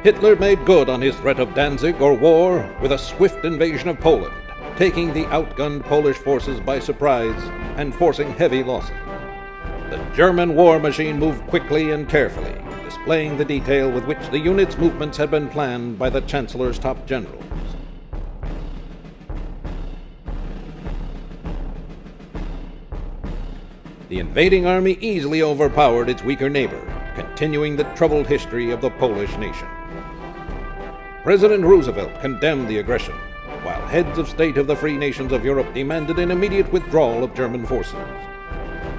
Hitler made good on his threat of Danzig or war with a swift invasion of Poland, taking the outgunned Polish forces by surprise and forcing heavy losses. The German war machine moved quickly and carefully, displaying the detail with which the unit's movements had been planned by the Chancellor's top generals. The invading army easily overpowered its weaker neighbor, continuing the troubled history of the Polish nation. President Roosevelt condemned the aggression, while heads of state of the free nations of Europe demanded an immediate withdrawal of German forces.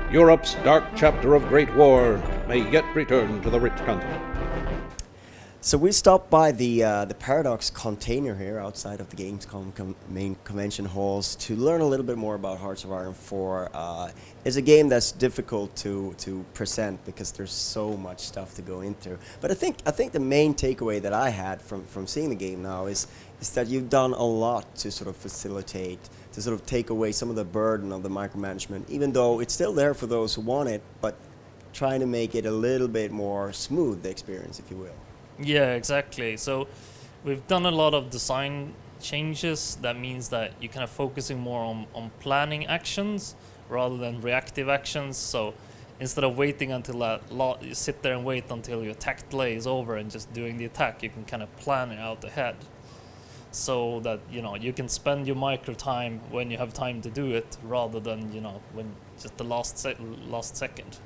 Europe's dark chapter of Great War may yet return to the rich continent. So we stopped by the Paradox container here outside of the Gamescom main convention halls to learn a little bit more about Hearts of Iron 4. It's a game that's difficult to present because there's so much stuff to go into. But I think the main takeaway that I had from seeing the game now is that you've done a lot to sort of facilitate, to sort of take away some of the burden of the micromanagement, even though it's still there for those who want it, but trying to make it a little bit more smooth, the experience, if you will. Yeah, exactly. So we've done a lot of design changes. That means that you're kind of focusing more on planning actions rather than reactive actions. So instead of waiting until you sit there and wait until your attack delay is over and just doing the attack, you can kind of plan it out ahead. So that, you can spend your micro time when you have time to do it rather than, when just the last second.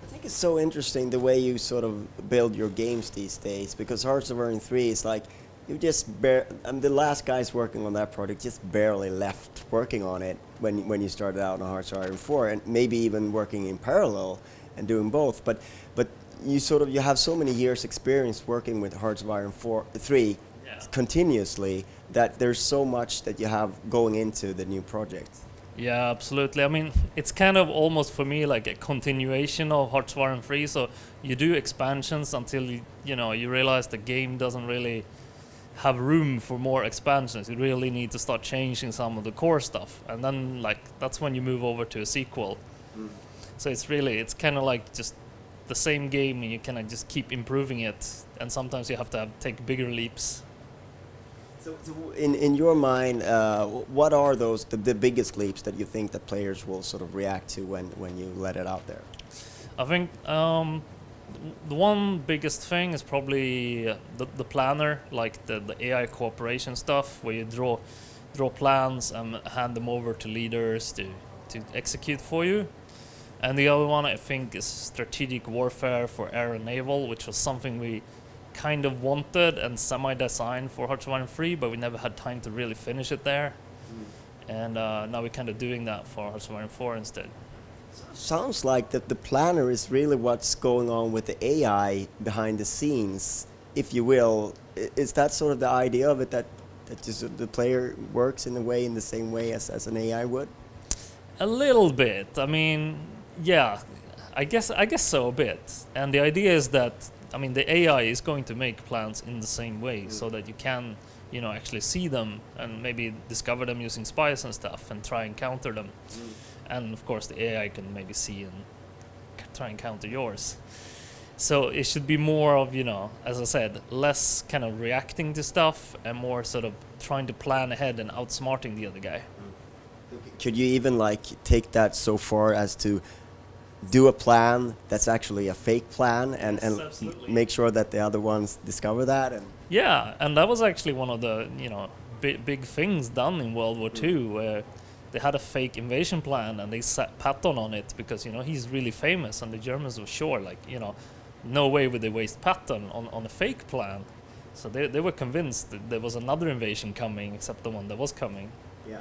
I think it's so interesting the way you sort of build your games these days, because Hearts of Iron 3 is like you just the last guys working on that project just barely left working on it when you started out on Hearts of Iron 4, and maybe even working in parallel and doing both. But you have so many years experience working with Hearts of Iron 3 continuously that there's so much that you have going into the new project. Yeah, absolutely. I mean, it's kind of almost for me like a continuation of Hearts of Iron 3. So you do expansions until you realize the game doesn't really have room for more expansions. You really need to start changing some of the core stuff, and then that's when you move over to a sequel. So it's kind of like just the same game, and you kind of just keep improving it. And sometimes you have to take bigger leaps. So in your mind, what are the biggest leaps that you think that players will sort of react to when you let it out there? I think the one biggest thing is probably the planner, like the AI cooperation stuff, where you draw plans and hand them over to leaders to execute for you. And the other one I think is strategic warfare for air and naval, which was something we kind of wanted and semi-designed for Hearts of Iron 3, but we never had time to really finish it there. And now we're kind of doing that for Hearts of Iron 4 instead. Sounds like that the planner is really what's going on with the AI behind the scenes, if you will. Is that sort of the idea of it, that just the player works in the same way as an AI would? A little bit. I mean, yeah, I guess so a bit. And the idea is that the AI is going to make plans in the same way, so that you can, actually see them and maybe discover them using spies and stuff and try and counter them. And of course the AI can maybe see and try and counter yours. So it should be more of, as I said, less kind of reacting to stuff and more sort of trying to plan ahead and outsmarting the other guy. Could you even take that so far as to do a plan that's actually a fake plan and make sure that the other ones discover that? Yeah, and that was actually one of the big things done in World War II, where they had a fake invasion plan and they set Patton on it because he's really famous, and the Germans were sure no way would they waste Patton on a fake plan. So they were convinced that there was another invasion coming except the one that was coming. Yeah.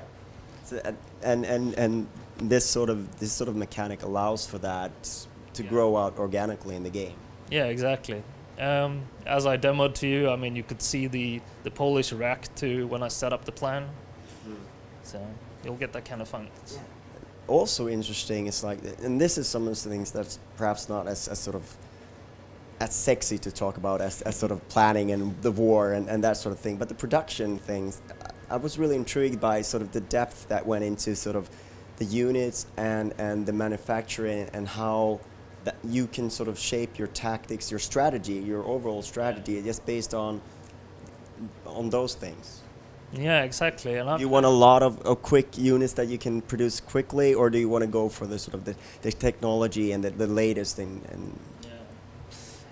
So, and this sort of mechanic allows for that to grow out organically in the game. Yeah, exactly. As I demoed to you, you could see the Polish react to when I set up the plan. So you'll get that kind of fun. Yeah. Also interesting is and this is some of the things that's perhaps not as sexy to talk about as sort of planning and the war and that sort of thing, but the production things. I was really intrigued by sort of the depth that went into sort of the units and the manufacturing, and how that you can sort of shape your tactics, your strategy, your overall strategy, just based on those things. Yeah, exactly. And Do you want a lot of quick units that you can produce quickly, or do you want to go for the sort of the technology and the latest thing? And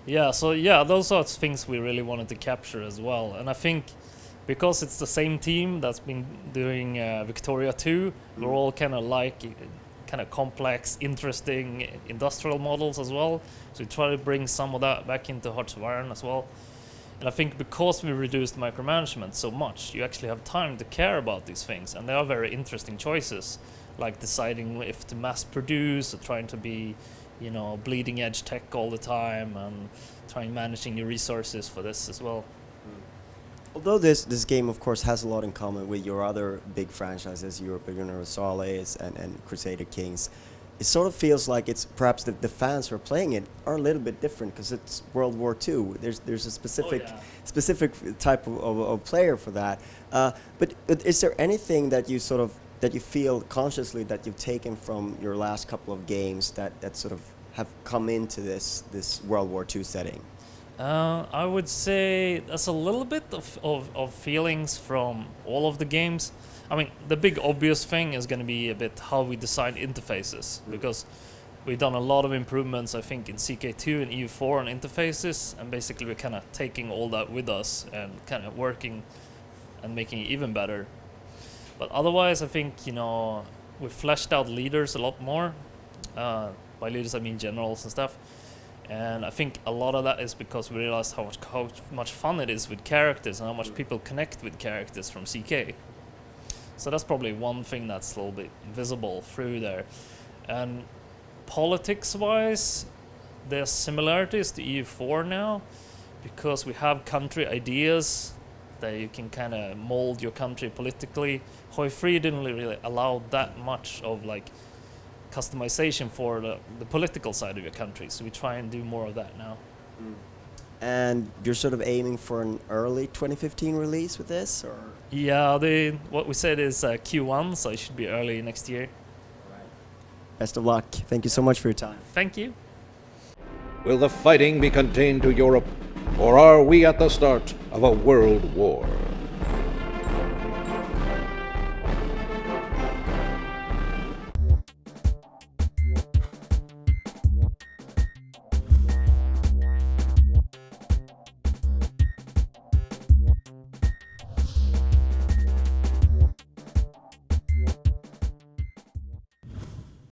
yeah, so yeah, those are things we really wanted to capture as well. And I think because it's the same team that's been doing Victoria 2, we're all kind of like kind of complex, interesting industrial models as well. So we try to bring some of that back into Hearts of Iron as well. And I think because we reduced micromanagement so much, you actually have time to care about these things. And they are very interesting choices, like deciding if to mass produce or trying to be, you know, bleeding edge tech all the time and trying managing your resources for this as well. although this game, of course, has a lot in common with your other big franchises, Europa Universalis and Crusader Kings, it sort of feels like it's perhaps the fans who are playing it are a little bit different because it's World War II. There's a specific type of player for that. But is there anything that you sort of that you feel consciously that you've taken from your last couple of games that sort of have come into this World War II setting? I would say there's a little bit of feelings from all of the games. I mean, the big obvious thing is going to be a bit how we design interfaces, because we've done a lot of improvements, I think, in CK2 and EU4 on interfaces, and basically we're kind of taking all that with us and kind of working and making it even better. But otherwise, I think, you know, we fleshed out leaders a lot more. By leaders, I mean generals and stuff. And I think a lot of that is because we realized how much fun it is with characters and how much people connect with characters from CK. So that's probably one thing that's a little bit visible through there. And politics-wise, there's similarities to EU4 now, because we have country ideas that you can kind of mold your country politically. Hoi 3 didn't really allow that much of like customization for the political side of your country, so we try and do more of that now. And you're sort of aiming for an early 2015 release with this, or? Yeah, what we said is Q1, so it should be early next year. Best of luck. Thank you so much for your time. Thank you. Will the fighting be contained to Europe, or are we at the start of a world war?